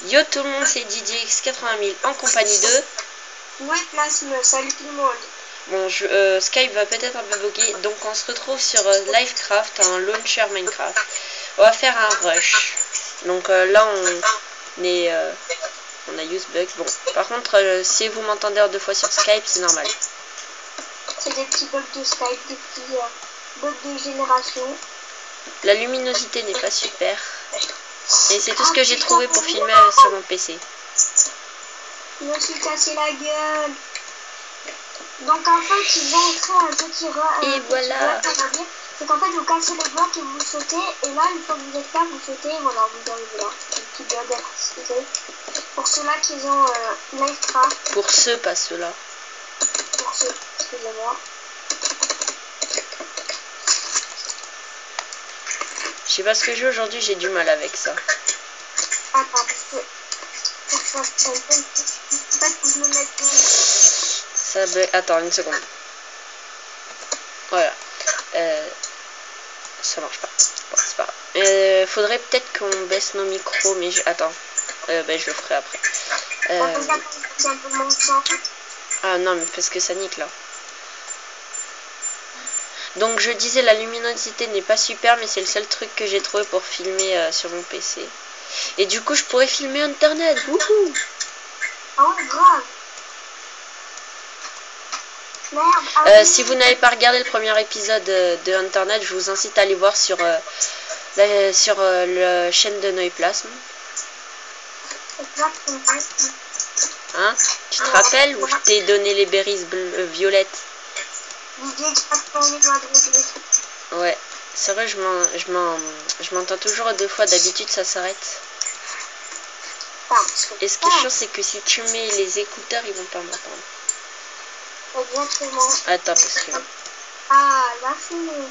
Yo tout le monde, c'est DJX80 000 en compagnie de... Noéplasme, salut tout le monde. Bon, Skype va peut-être un peu bugger, donc on se retrouve sur Livecraft, un launcher Minecraft. On va faire un rush. Donc là, on a use bugs. Bon, par contre, si vous m'entendez deux fois sur Skype, c'est normal. C'est des petits bugs de Skype, des petits bugs de génération. La luminosité n'est pas super. Et c'est tout ce que j'ai trouvé pour filmer sur mon PC. Je me suis cassé la gueule. Donc en fait, ils ont créé un petit Et voilà. C'est qu'en fait, vous cassez le bloc et vous sautez. Et là, une fois que vous êtes là, vous sautez. Et voilà, vous arrivez là. Un petit bug à pour ceux-là qui ont Livecraft. Pour ceux, pas ceux-là. Pour ceux, excusez-moi. Je sais pas ce que j'ai aujourd'hui, j'ai du mal avec ça. Attends, parce que... En fait, faut que je me mette... Ça bug... Attends, une seconde. Voilà. Ça marche pas. Bon, c'est pas grave. Faudrait peut-être qu'on baisse nos micros, mais attends. Ben, je le ferai après. Ah non, mais parce que ça nique là. Donc je disais, la luminosité n'est pas super, mais c'est le seul truc que j'ai trouvé pour filmer sur mon PC. Et du coup, je pourrais filmer Internet. Wouhou! Ah ouais, grave. Merde, si vous n'avez pas regardé le premier épisode de Internet, je vous incite à aller voir sur la chaîne de Noéplasme. Hein? Tu te rappelles où je t'ai donné les berries violettes? Ouais, c'est vrai, je m'entends toujours deux fois, d'habitude ça s'arrête. Et ce qui est chiant, c'est que si tu mets les écouteurs, ils vont pas m'entendre. Exactement. Attends, parce que... Ah, là c'est mieux.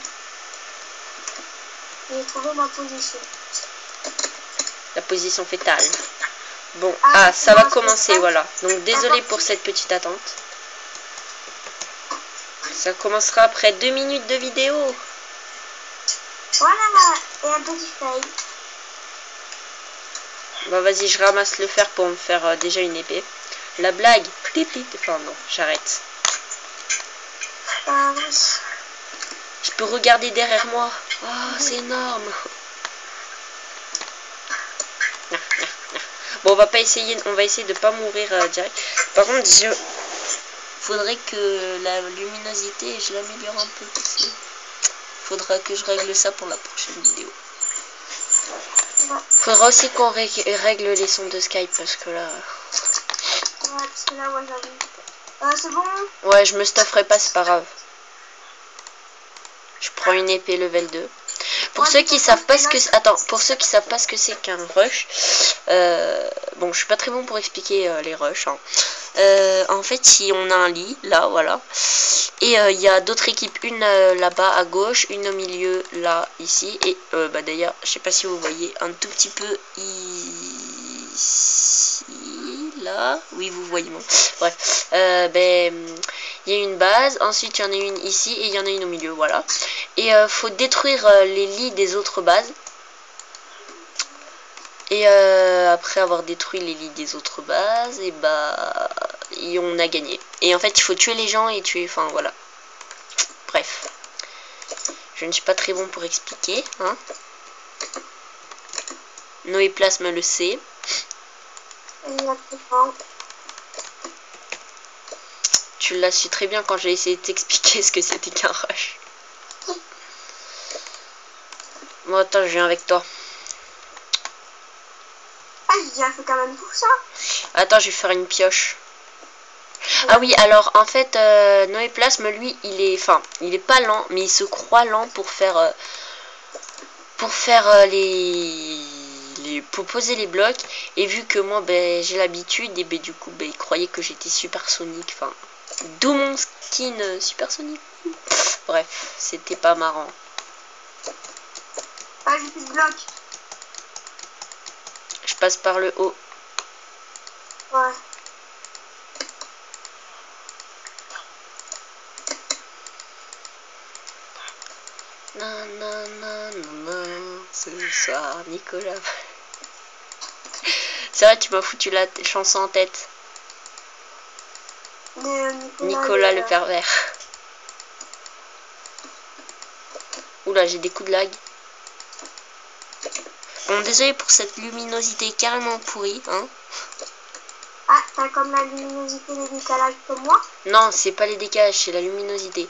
J'ai trouvé ma position. La position fétale. Bon, ça va commencer, voilà. Donc désolé pour cette petite attente. Ça commencera après 2 minutes de vidéo. Voilà, et un petit fail. Bon, vas-y, je ramasse le fer pour me faire déjà une épée. La blague. Enfin non, j'arrête. Je peux regarder derrière moi. Oh, c'est énorme. Bon, on va essayer de pas mourir direct. Par contre, faudrait que la luminosité, je l'améliore un peu. Faudra que je règle ça pour la prochaine vidéo. Faudra aussi qu'on règle les sons de Skype parce que là... Ouais, parce que là, ouais, j'avoue. C'est bon? Ouais, je me stufferai pas, c'est pas grave. Je prends une épée level 2. Pour ceux qui savent pas ce que c'est... Attends, pour ceux qui savent pas ce que c'est qu'un rush... bon, je suis pas très bon pour expliquer les rushs. Hein. En fait, si on a un lit, là, voilà. Et il y a d'autres équipes, une là-bas à gauche, une au milieu, là, ici. Et bah d'ailleurs, je sais pas si vous voyez, un tout petit peu ici, là. Oui, vous voyez, bon. Bref. Il y a une base, ensuite il y en a une ici et il y en a une au milieu, voilà. Et faut détruire les lits des autres bases. Et après avoir détruit les lits des autres bases, et bah on a gagné. Et en fait, il faut tuer les gens et tuer, enfin voilà. Bref. Je ne suis pas très bon pour expliquer, hein. Noéplasme le sait. Tu l'as su très bien quand j'ai essayé de t'expliquer ce que c'était qu'un rush. Bon, attends, je viens avec toi. Ah, j'ai déjà fait quand même tout ça. Attends, je vais faire une pioche. Ah oui, alors en fait, Noéplasme, lui, il est pas lent, mais il se croit lent pour faire pour poser les blocs. Et vu que moi, ben, j'ai l'habitude, et ben du coup, ben, il croyait que j'étais supersonique. Enfin, d'où mon skin supersonique. Bref, c'était pas marrant. Ah, j'ai plus de blocs. Je passe par le haut. Ouais. Ce soir, Nicolas. C'est vrai, tu m'as foutu la chanson en tête. Nicolas le pervers. Oula, j'ai des coups de lag. Bon, désolé pour cette luminosité carrément pourrie, hein. Ah, t'as comme la luminosité des décalages comme moi? Non, c'est pas les décalages, c'est la luminosité.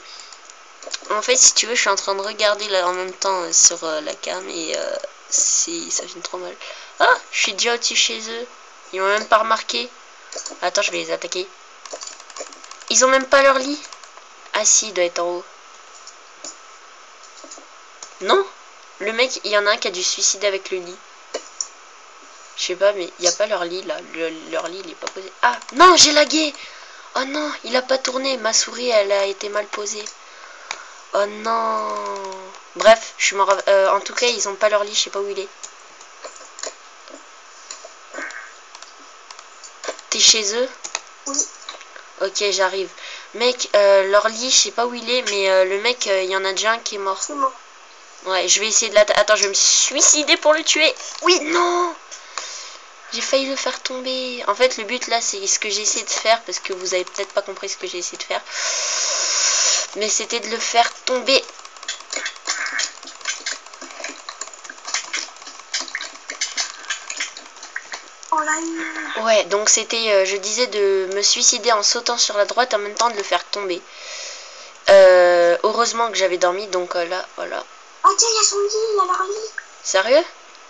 En fait, si tu veux, je suis en train de regarder là en même temps sur la cam et ça fait trop mal. Ah, je suis déjà au-dessus chez eux. Ils m'ont même pas remarqué. Attends, je vais les attaquer. Ils ont même pas leur lit. Ah si, il doit être en haut. Non, le mec, il y en a un qui a dû se suicider avec le lit. Je sais pas, mais il n'y a pas leur lit là. Leur lit, il est pas posé. Ah, non, j'ai lagué. Oh non, il a pas tourné. Ma souris, elle a été mal posée. Oh non. Bref, je suis mort. En tout cas, ils ont pas leur lit. Je sais pas où il est. T'es chez eux? Oui. Ok, j'arrive. Mec, leur lit, je sais pas où il est, mais le mec, il y en a déjà un qui est mort. C'est mort. Ouais, je vais essayer de l'attaquer. Attends, je vais me suicider pour le tuer. Oui, non. J'ai failli le faire tomber. En fait, le but là, c'est ce que j'ai essayé de faire, parce que vous avez peut-être pas compris ce que j'ai essayé de faire. Mais c'était de le faire tomber. On l'a eu. Ouais, donc c'était, je disais de me suicider en sautant sur la droite, en même temps de le faire tomber. Heureusement que j'avais dormi, donc là, voilà. Oh tiens, il y a son lit, il y a leur lit. Sérieux?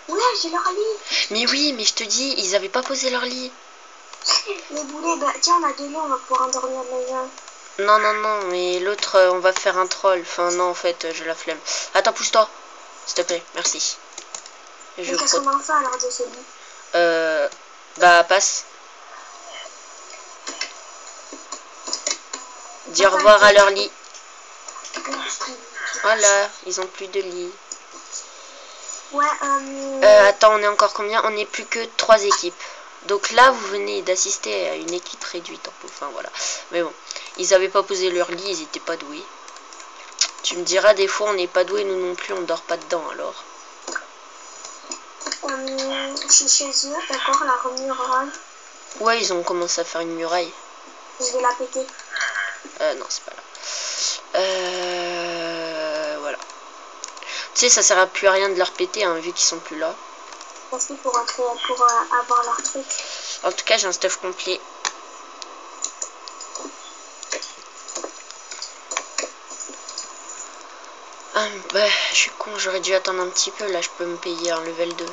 Ouais, j'ai leur lit. Mais oui, mais je te dis, ils avaient pas posé leur lit. Les boulets, bah tiens, on a 2 lits, on va pouvoir endormir les gens. Non, non, non, mais l'autre, on va faire un troll. Enfin, non, en fait, je la flemme. Attends, pousse-toi. S'il te plaît, merci. Mais qu'est-ce qu'on en fait alors de ce lit? Bah, passe. Dis au revoir à leur lit. Voilà, ils ont plus de lit. Ouais, attends, on est encore combien? On n'est plus que 3 équipes. Donc là, vous venez d'assister à une équipe réduite. Enfin, voilà. Mais bon, ils avaient pas posé leur lit, ils étaient pas doués. Tu me diras, des fois, on n'est pas doués, nous non plus, on dort pas dedans, alors. je suis chez eux, d'accord, la muraille. Ouais, ils ont commencé à faire une muraille. Je vais la péter. Non, c'est pas là. Voilà. Tu sais, ça sert à plus à rien de leur péter, hein, vu qu'ils sont plus là. Parce qu'il faut rentrer pour avoir leur truc. En tout cas, j'ai un stuff complet. Ah, bah, je suis con, j'aurais dû attendre un petit peu. Là, je peux me payer un level 2.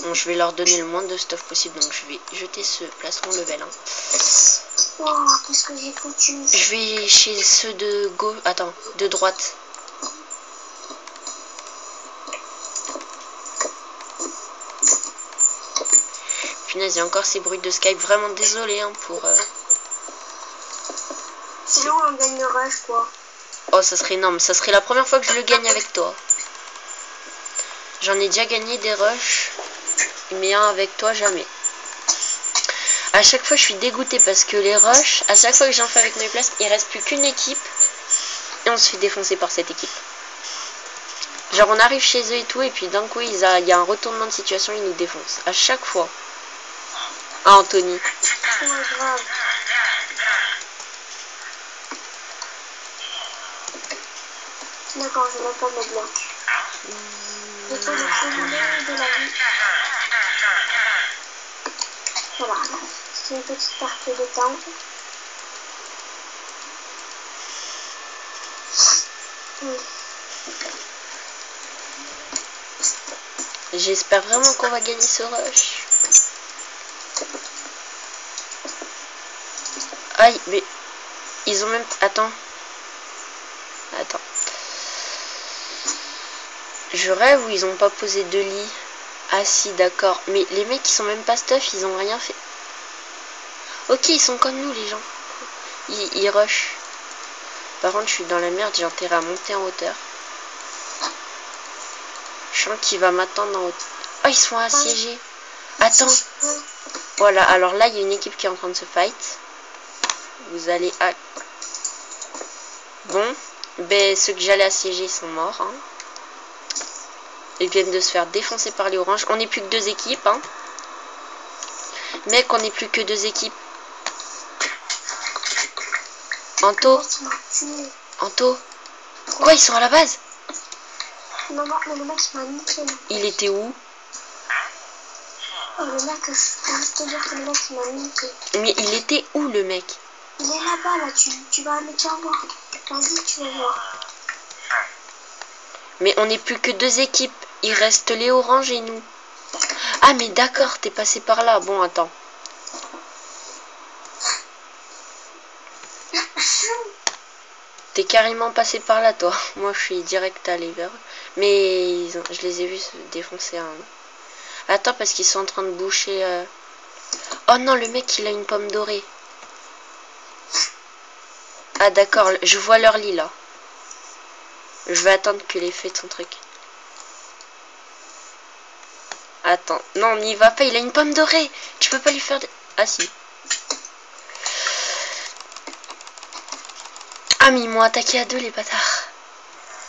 Bon, je vais leur donner le moins de stuff possible, donc je vais jeter ce plastron level 1. Oh, qu'est-ce que j'ai foutu? Je vais chez ceux de gauche. Attends, de droite. Punaise, il y a encore ces bruits de Skype. Vraiment désolé hein, pour... Sinon, on gagne le rush, quoi. Oh, ça serait énorme. Ça serait la première fois que je le gagne avec toi. J'en ai déjà gagné des rushs, mais un avec toi, jamais. À chaque fois, je suis dégoûtée parce que les rushs, à chaque fois que j'en fais avec mes places, il reste plus qu'une équipe et on se fait défoncer par cette équipe. Genre, on arrive chez eux et tout, et puis d'un coup, il y a un retournement de situation, ils nous défoncent. À chaque fois. Ah, Anthony. Ouais, grave. D'accord, je vais pas me bloquer. Je peux le trouver de la vie. Voilà, c'est une petite perte de temps. J'espère vraiment qu'on va gagner ce rush. Aïe, mais ils ont même... Attends. Je rêve ou ils ont pas posé de lit. Ah si, d'accord. Mais les mecs qui sont même pas stuff, ils ont rien fait. Ok, ils sont comme nous les gens. Ils rush. Par contre, je suis dans la merde, j'ai intérêt à monter en hauteur. Je sens qu'il va m'attendre en hauteur. Oh, ils sont assiégés. Attends. Voilà, alors là, il y a une équipe qui est en train de se fight. Vous allez... Bon, Ben, ceux que j'allais assiéger sont morts. Hein. Ils viennent de se faire défoncer par les oranges. On n'est plus que 2 équipes. Hein. Mec, on n'est plus que 2 équipes. Anto. Anto. Quoi, ils sont à la base? Non, mais le mec il m'a niqué. Il était où? Oh, le mec, je peux juste te dire que le mec il m'a niqué. Mais il était où le mec? Il est là-bas, là, tu vas aller voir. Vas-y, tu vas voir. Mais on n'est plus que 2 équipes. Il reste les oranges et nous. Ah mais d'accord, t'es passé par là. Bon, attends. T'es carrément passé par là, toi. Moi, je suis direct allé vers eux. Mais je les ai vus se défoncer un. Attends, parce qu'ils sont en train de boucher... Oh non, le mec, il a une pomme dorée. Ah d'accord, je vois leur lit, là. Je vais attendre qu'il ait fait son truc. Attends, non, n'y va pas, il a une pomme dorée. Tu peux pas lui faire... Ah si. Ah mais ils m'ont attaqué à 2 les bâtards.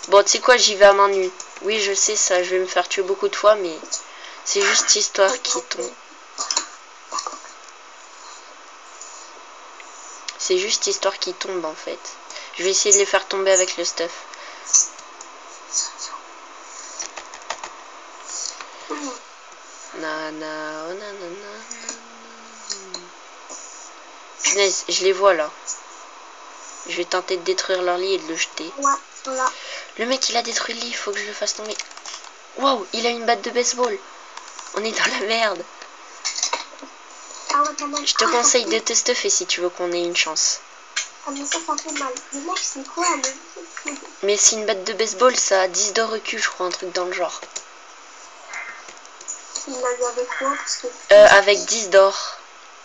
Bon tu sais quoi, j'y vais à main nue. Oui je sais ça, je vais me faire tuer beaucoup de fois mais c'est juste histoire qui tombe. C'est juste histoire qui tombe en fait. Je vais essayer de les faire tomber avec le stuff. Nana, oh nanana. Punaise, je les vois là. Je vais tenter de détruire leur lit et de le jeter. Ouais, voilà. Le mec il a détruit le lit, il faut que je le fasse tomber. Waouh, il a une batte de baseball. On est dans la merde. Ah ouais, quand même. Je te conseille de te stuffer si tu veux qu'on ait une chance. Ah mais ça fait mal. Le mec c'est quoi le... Mais c'est une batte de baseball, ça a 10 de recul, je crois, un truc dans le genre. Il l'a eu avec quoi parce que... Avec 10 d'or.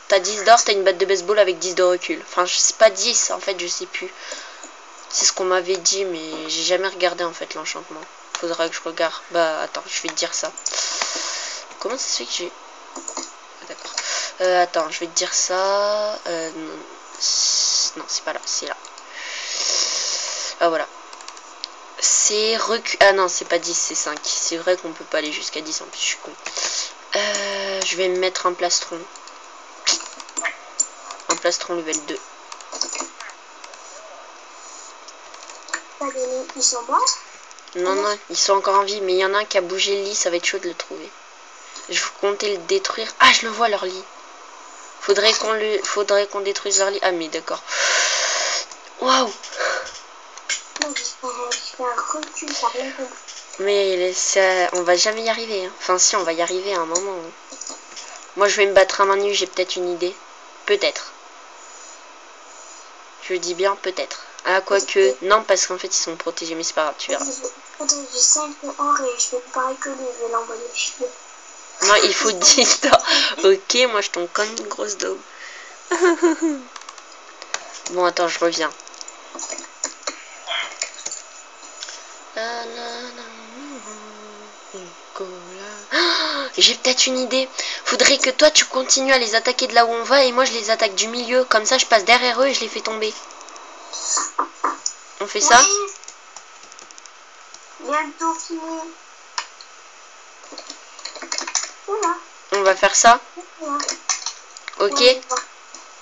T'as 10 d'or, t'as une batte de baseball avec 10 de recul. Enfin, je sais pas 10, en fait, je sais plus. C'est ce qu'on m'avait dit, mais j'ai jamais regardé, en fait, l'enchantement. Faudra que je regarde. Bah, attends, je vais te dire ça. Comment ça se fait que j'ai... Ah, d'accord. Attends, je vais te dire ça. Non, c'est pas là, c'est là. Ah, voilà. C'est recul... Ah non, c'est pas 10, c'est 5. C'est vrai qu'on peut pas aller jusqu'à 10, en plus, je suis con. Je vais me mettre un plastron. Un plastron level 2. Ils sont morts? Non, non, ils sont encore en vie, mais il y en a un qui a bougé le lit, ça va être chaud de le trouver. Je vous comptais le détruire. Ah, je le vois, leur lit. Faudrait qu'on détruise leur lit. Ah, mais d'accord. Waouh. Mais ça, on va jamais y arriver. Hein. Enfin, si, on va y arriver à un moment. Hein. Moi, je vais me battre à main nue, j'ai peut-être une idée. Peut-être. Je dis bien peut-être. Ah, quoique. Non, parce qu'en fait, ils sont protégés, mais c'est pas grave, tu verras. J'ai 5 or et je fais pareil que lui, je vais l'envoyer chier. Non, il faut 10 d'or. Ok, moi, je tombe comme une grosse daube. Bon, attends, je reviens. J'ai peut-être une idée. Faudrait que toi tu continues à les attaquer de là où on va et moi je les attaque du milieu. Comme ça je passe derrière eux et je les fais tomber. On fait ça? Bientôt fini. Voilà. On va faire ça? Voilà. Ok. Ouais,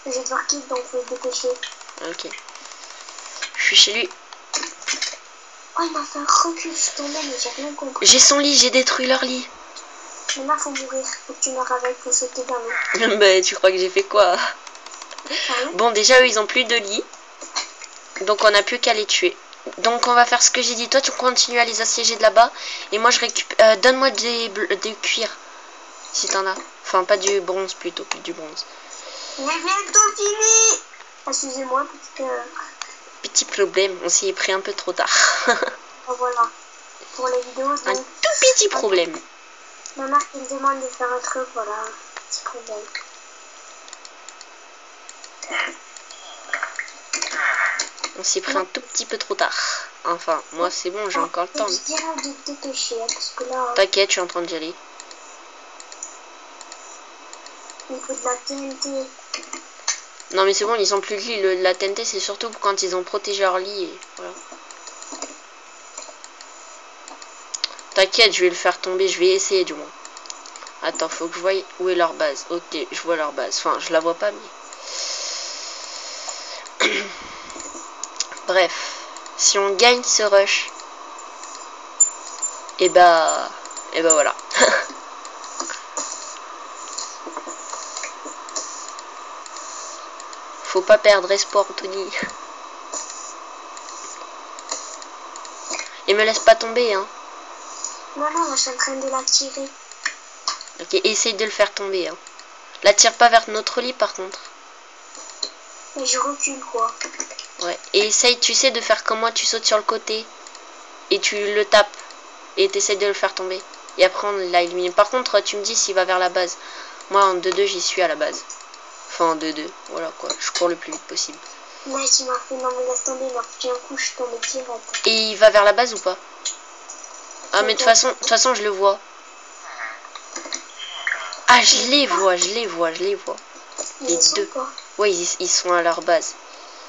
je vais voir qui donc faut se dépêcher. Ok. Je suis chez lui. Oh il m'a fait un recul, je suis tombée mais j'ai rien compris. J'ai son lit, j'ai détruit leur lit. Maintenant faut mourir, faut que tu meurs avec, faut sauter dans l'eau. Bah tu crois que j'ai fait quoi? Bon déjà eux ils ont plus de lit. Donc on n'a plus qu'à les tuer. Donc on va faire ce que j'ai dit. Toi tu continues à les assiéger de là-bas. Et moi je récupère... donne-moi des cuirs. Si t'en as. Enfin pas du bronze plutôt, du bronze. Mais bientôt fini. Excusez-moi parce que... Petit problème, on s'y est pris un peu trop tard. Voilà. Pour les vidéos donc... Un tout petit problème. Ma mère qui me demande de faire un truc, voilà. Petit problème. On s'y est pris un tout petit peu trop tard. Enfin, moi c'est bon, j'ai encore le temps. Je dirais de te dépêcher, parce que là... T'inquiète, je suis en train d'y aller. Il faut de la TNT. Non mais c'est bon, ils ont plus de lit. La TNT c'est surtout quand ils ont protégé leur lit et voilà. T'inquiète, je vais le faire tomber, je vais essayer du moins. Attends, faut que je voie où est leur base. Ok, je vois leur base. Enfin, je la vois pas, mais... Bref, si on gagne ce rush, et bah voilà. Faut pas perdre espoir, Anthony. Et me laisse pas tomber, hein. Non, là, je suis en train de la tirer. Ok, essaye de le faire tomber, hein. La tire pas vers notre lit, par contre. Mais je recule, quoi. Ouais, et essaye, tu sais, de faire comme moi, tu sautes sur le côté. Et tu le tapes. Et t'essayes de le faire tomber. Et après, on l'a éliminé. Par contre, tu me dis s'il va vers la base. Moi, en 2-2, j'y suis à la base. Enfin, en 2-2. Voilà, quoi. Je cours le plus vite possible. Là, il m'a fait, non, mais laisse tomber, il m'a foutu un coup, je suis tombée direct. Et il va vers la base ou pas? Ah, mais de toute façon, je le vois. Ah, je les vois. Les deux. Ouais, ils sont à leur base.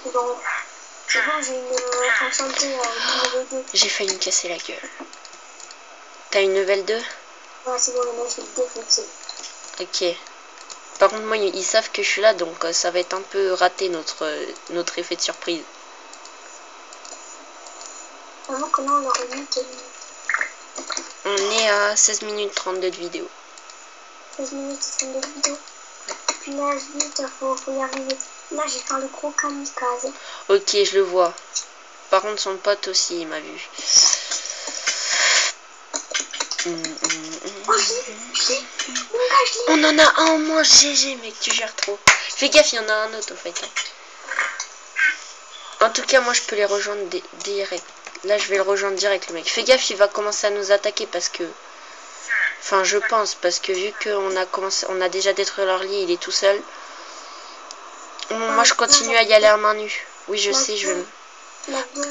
Bon, c'est bon, j'ai une enchantée numéro 2. J'ai failli me casser la gueule. T'as une level 2? Ouais, c'est bon, maintenant je vais le défoncer. Ok. Par contre, moi, ils savent que je suis là, donc ça va être un peu raté notre effet de surprise. Vraiment, comment on aurait mis On est à 16 minutes 32 de vidéo. 16 minutes 32 de vidéo. Puis là, vite, faut y arriver. Là, je vais faire le gros kamikaze. Ok, je le vois. Par contre, son pote aussi, il m'a vu. Oh, je l'ai. Mon gars, je l'ai. On en a un en moins, GG, mec, tu gères trop. Fais gaffe, il y en a un autre, au fait. En tout cas, moi, je peux les rejoindre direct. Là, je vais le rejoindre direct, le mec. Fais gaffe, il va commencer à nous attaquer parce que... Enfin, je pense, parce que vu on a déjà détruit leur lit, il est tout seul. Moi, je continue à y aller à main nue. Oui, je sais, je vais...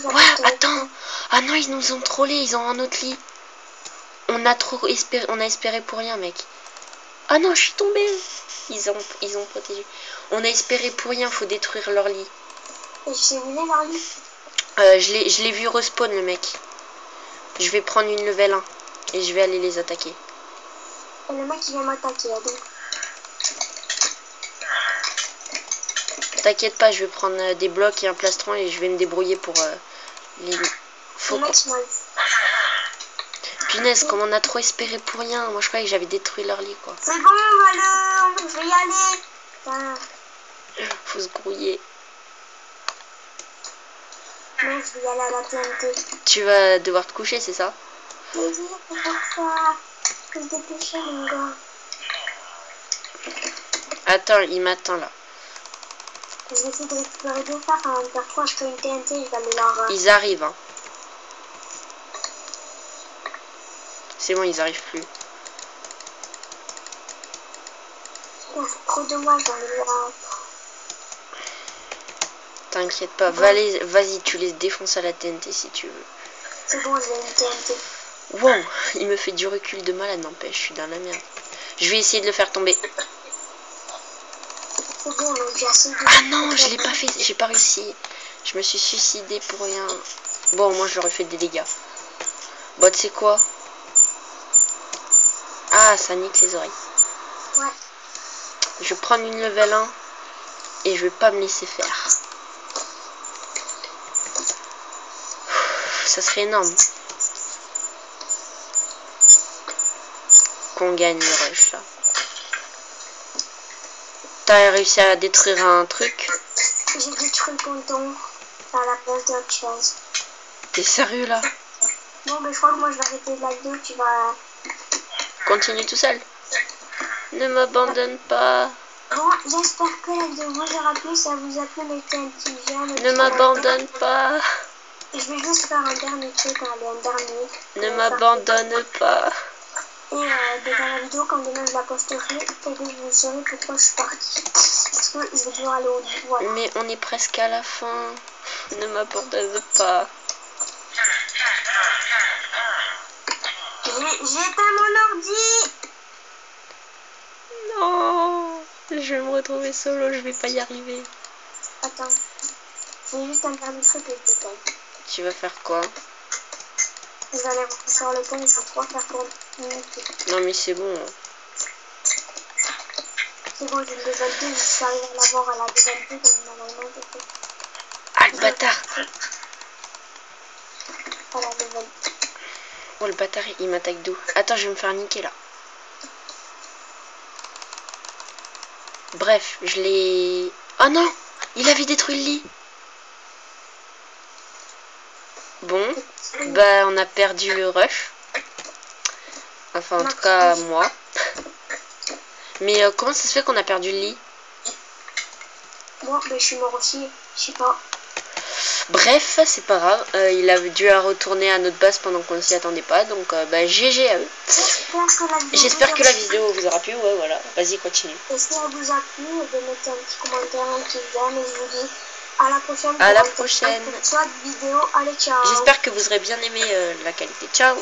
Quoi? Attends. Ah non, ils nous ont trollé, ils ont un autre lit. On a espéré pour rien, mec. Ah non, je suis tombée. Ils ont protégé. On a espéré pour rien, faut détruire leur lit. Et je sais où il est, leur lit. Je l'ai vu respawn, le mec. Je vais prendre une level 1 et je vais aller les attaquer. Et le mec, il vient m'attaquer, donc. T'inquiète pas, je vais prendre des blocs et un plastron et je vais me débrouiller pour les... Le mec, il m'a eu. Punaise, comme on a trop espéré pour rien. Moi, je croyais que j'avais détruit leur lit, quoi. C'est bon, je vais y aller. Putain. Faut se grouiller. Non, je vais y aller à la TNT. Tu vas devoir te coucher, c'est ça? Mais dis, c'est pour ça. Que je dépêchais, mon gars. Attends, il m'attend là. Je vais essayer de récupérer deux phares avant de faire 3. Je fais une TNT, je vais aller leur... Ils arrivent, hein. C'est bon, ils arrivent plus. Oh, c'est trop dommage, j'en ai là. T'inquiète pas, vas-y, tu les défonces à la TNT si tu veux. C'est bon, j'ai une TNT. Wow, il me fait du recul de malade, n'empêche, je suis dans la merde. Je vais essayer de le faire tomber. C'est bon, donc j'ai assez de... Ah non, je l'ai pas fait, j'ai pas réussi. Je me suis suicidé pour rien. Bon, moi je leur ai fait des dégâts. Bon, tu sais quoi? Ah, ça nique les oreilles. Ouais. Je vais prendre une level 1 et je vais pas me laisser faire. Ça serait énorme qu'on gagne le rush là. T'as réussi à détruire un truc? J'ai détruit le ponton à la place d'autre chose. T'es sérieux là? Bon, mais je crois que moi je vais arrêter la vidéo, tu vas... Continue tout seul. Ne m'abandonne pas. Bon, j'espère que la vidéo vous aura plu, ça vous a plu, mettez un petit j'aime. Ne m'abandonne pas. Je vais juste faire un dernier truc, un dernier. Ne m'abandonne pas. Et dans la vidéo, quand demain je la posterai, et que je vous saurai pourquoi je suis partie. Parce que je vais devoir aller au lit, voilà. Mais on est presque à la fin. Ne m'abandonne pas. J'ai éteint mon ordi. Non. Je vais me retrouver solo, je vais pas y arriver. Attends. J'ai juste un dernier truc et je détaille. Tu vas faire quoi? Vous allez sur le pont, je vais pouvoir faire pour limiter. Non mais c'est bon. C'est bon, j'ai une level 2, je suis arrivé à l'avoir à la level 2, donc normalement je fais. Ah le bâtard. À la level 2. Oh le bâtard il m'attaque d'où? Attends, je vais me faire niquer là. Bref, je l'ai... Oh non, il avait détruit le lit. Bon, bah on a perdu le rush. Enfin en tout cas moi. Mais comment ça se fait qu'on a perdu le lit? Moi, je suis mort aussi, je sais pas. Bref, c'est pas grave. Il a dû retourner à notre base pendant qu'on ne s'y attendait pas. Donc bah GG à eux. J'espère que la vidéo vous aura plu. Ouais voilà, vas-y continue. Et si elle vous a plu, mettez un petit commentaire, un petit j'aime. Et je vous dis à la prochaine. À la prochaine. Soit de vidéo. Allez, ciao. J'espère que vous aurez bien aimé la qualité. Ciao.